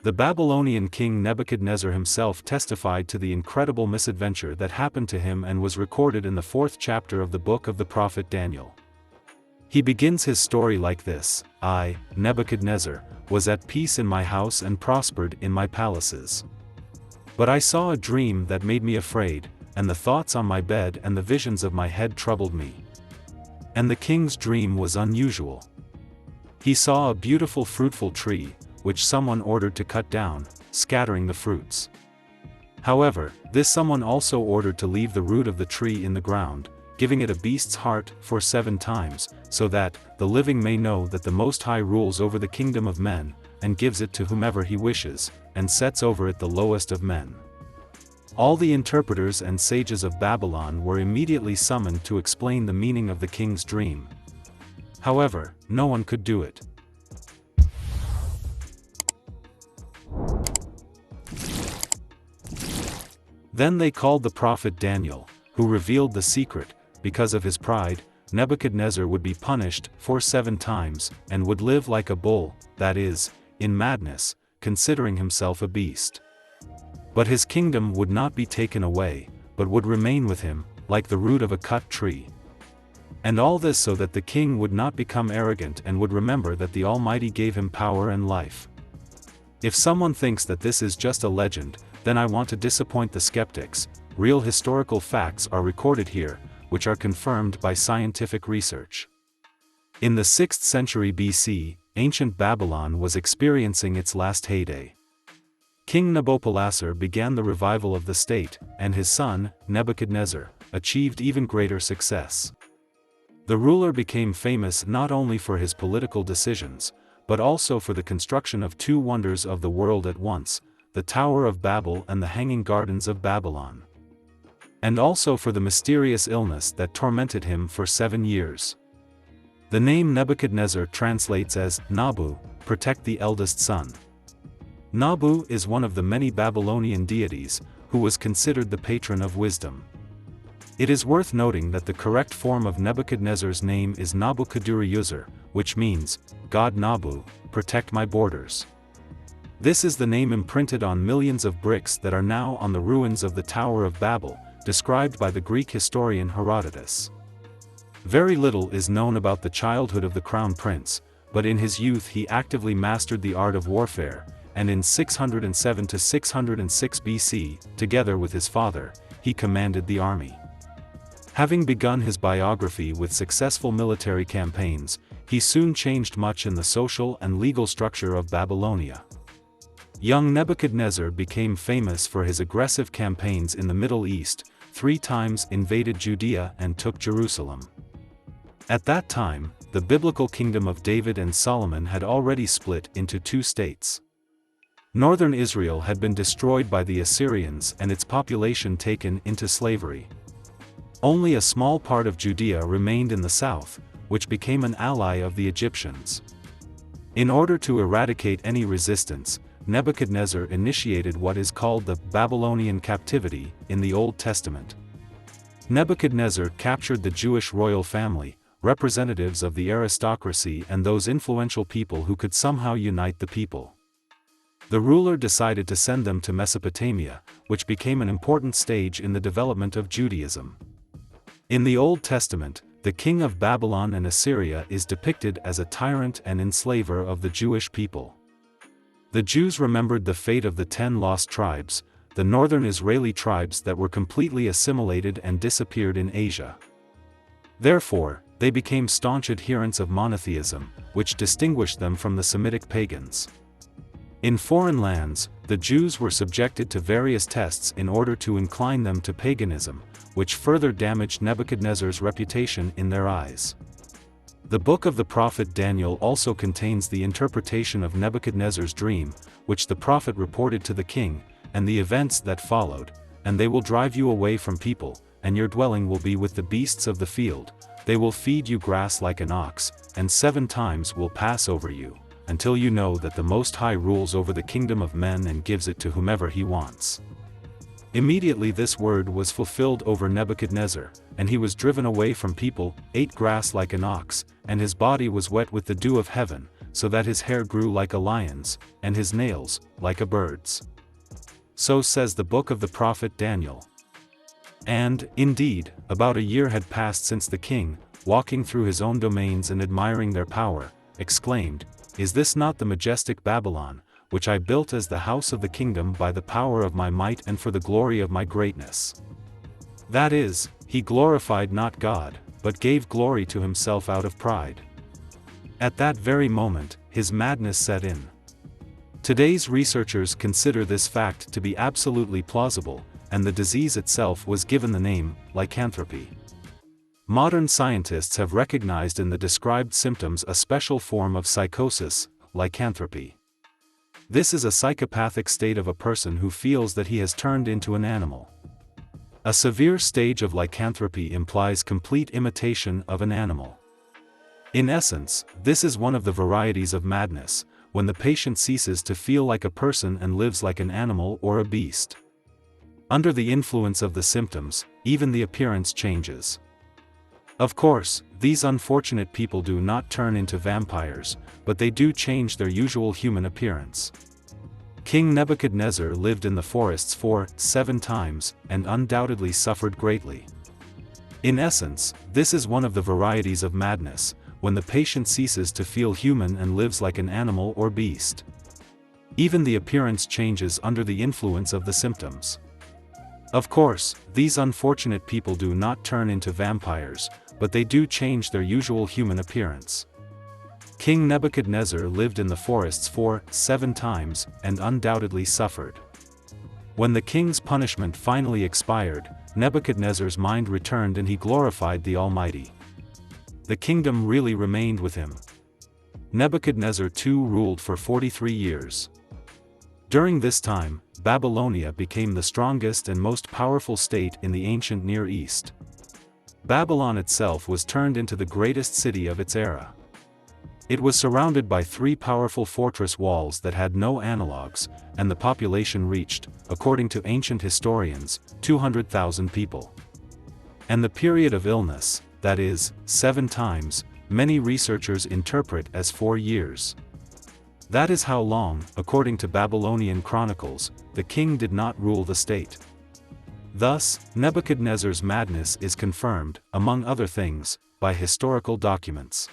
The Babylonian king Nebuchadnezzar himself testified to the incredible misadventure that happened to him and was recorded in the 4th chapter of the book of the prophet Daniel. He begins his story like this: I, Nebuchadnezzar, was at peace in my house and prospered in my palaces. But I saw a dream that made me afraid, and the thoughts on my bed and the visions of my head troubled me. And the king's dream was unusual. He saw a beautiful fruitful tree, which someone ordered to cut down, scattering the fruits. However, this someone also ordered to leave the root of the tree in the ground, giving it a beast's heart for 7 times, so that the living may know that the Most High rules over the kingdom of men, and gives it to whomever he wishes, and sets over it the lowest of men. All the interpreters and sages of Babylon were immediately summoned to explain the meaning of the king's dream. However, no one could do it. Then they called the prophet Daniel, who revealed the secret. Because of his pride, Nebuchadnezzar would be punished for 7 times, and would live like a bull, that is, in madness, considering himself a beast. But his kingdom would not be taken away, but would remain with him, like the root of a cut tree. And all this so that the king would not become arrogant and would remember that the Almighty gave him power and life. If someone thinks that this is just a legend, then I want to disappoint the skeptics. Real historical facts are recorded here, which are confirmed by scientific research. In the 6th century BC, ancient Babylon was experiencing its last heyday. King Nabopolassar began the revival of the state, and his son, Nebuchadnezzar, achieved even greater success. The ruler became famous not only for his political decisions, but also for the construction of 2 wonders of the world at once, the Tower of Babel and the Hanging Gardens of Babylon. And also for the mysterious illness that tormented him for 7 years. The name Nebuchadnezzar translates as Nabu, protect the eldest son. Nabu is one of the many Babylonian deities, who was considered the patron of wisdom. It is worth noting that the correct form of Nebuchadnezzar's name is Nabuchodonosor, which means, God Nabu, protect my borders. This is the name imprinted on millions of bricks that are now on the ruins of the Tower of Babel, described by the Greek historian Herodotus. Very little is known about the childhood of the crown prince, but in his youth he actively mastered the art of warfare, and in 607 to 606 BC, together with his father, he commanded the army. Having begun his biography with successful military campaigns, he soon changed much in the social and legal structure of Babylonia. Young Nebuchadnezzar became famous for his aggressive campaigns in the Middle East, 3 times invaded Judea and took Jerusalem. At that time, the biblical kingdom of David and Solomon had already split into 2 states. Northern Israel had been destroyed by the Assyrians and its population taken into slavery. Only a small part of Judea remained in the south, which became an ally of the Egyptians. In order to eradicate any resistance, Nebuchadnezzar initiated what is called the Babylonian captivity in the Old Testament. Nebuchadnezzar captured the Jewish royal family, representatives of the aristocracy and those influential people who could somehow unite the people. The ruler decided to send them to Mesopotamia, which became an important stage in the development of Judaism. In the Old Testament, the king of Babylon and Assyria is depicted as a tyrant and enslaver of the Jewish people. The Jews remembered the fate of the 10 lost tribes, the northern Israeli tribes that were completely assimilated and disappeared in Asia. Therefore, they became staunch adherents of monotheism, which distinguished them from the Semitic pagans. In foreign lands, the Jews were subjected to various tests in order to incline them to paganism, which further damaged Nebuchadnezzar's reputation in their eyes. The book of the prophet Daniel also contains the interpretation of Nebuchadnezzar's dream, which the prophet reported to the king, and the events that followed, and they will drive you away from people, and your dwelling will be with the beasts of the field, they will feed you grass like an ox, and 7 times will pass over you, until you know that the Most High rules over the kingdom of men and gives it to whomever he wants. Immediately this word was fulfilled over Nebuchadnezzar, and he was driven away from people, ate grass like an ox, and his body was wet with the dew of heaven, so that his hair grew like a lion's, and his nails, like a bird's. So says the book of the prophet Daniel. And, indeed, about a year had passed since the king, walking through his own domains and admiring their power, exclaimed, "Is this not the majestic Babylon, which I built as the house of the kingdom by the power of my might and for the glory of my greatness?" That is, he glorified not God, but gave glory to himself out of pride. At that very moment, his madness set in. Today's researchers consider this fact to be absolutely plausible, and the disease itself was given the name, lycanthropy. Modern scientists have recognized in the described symptoms a special form of psychosis, lycanthropy. This is a psychopathic state of a person who feels that he has turned into an animal. A severe stage of lycanthropy implies complete imitation of an animal. In essence, this is one of the varieties of madness, when the patient ceases to feel like a person and lives like an animal or a beast. Under the influence of the symptoms, even the appearance changes. Of course, these unfortunate people do not turn into vampires, but they do change their usual human appearance. King Nebuchadnezzar lived in the forests 7 times, and undoubtedly suffered greatly. In essence, this is one of the varieties of madness, when the patient ceases to feel human and lives like an animal or beast. Even the appearance changes under the influence of the symptoms. Of course, these unfortunate people do not turn into vampires, but they do change their usual human appearance. King Nebuchadnezzar lived in the forests 7 times, and undoubtedly suffered. When the king's punishment finally expired, Nebuchadnezzar's mind returned and he glorified the Almighty. The kingdom really remained with him. Nebuchadnezzar too ruled for 43 years. During this time, Babylonia became the strongest and most powerful state in the ancient Near East. Babylon itself was turned into the greatest city of its era. It was surrounded by 3 powerful fortress walls that had no analogues, and the population reached, according to ancient historians, 200,000 people. And the period of illness, that is, 7 times, many researchers interpret as 4 years. That is how long, according to Babylonian chronicles, the king did not rule the state. Thus, Nebuchadnezzar's madness is confirmed, among other things, by historical documents.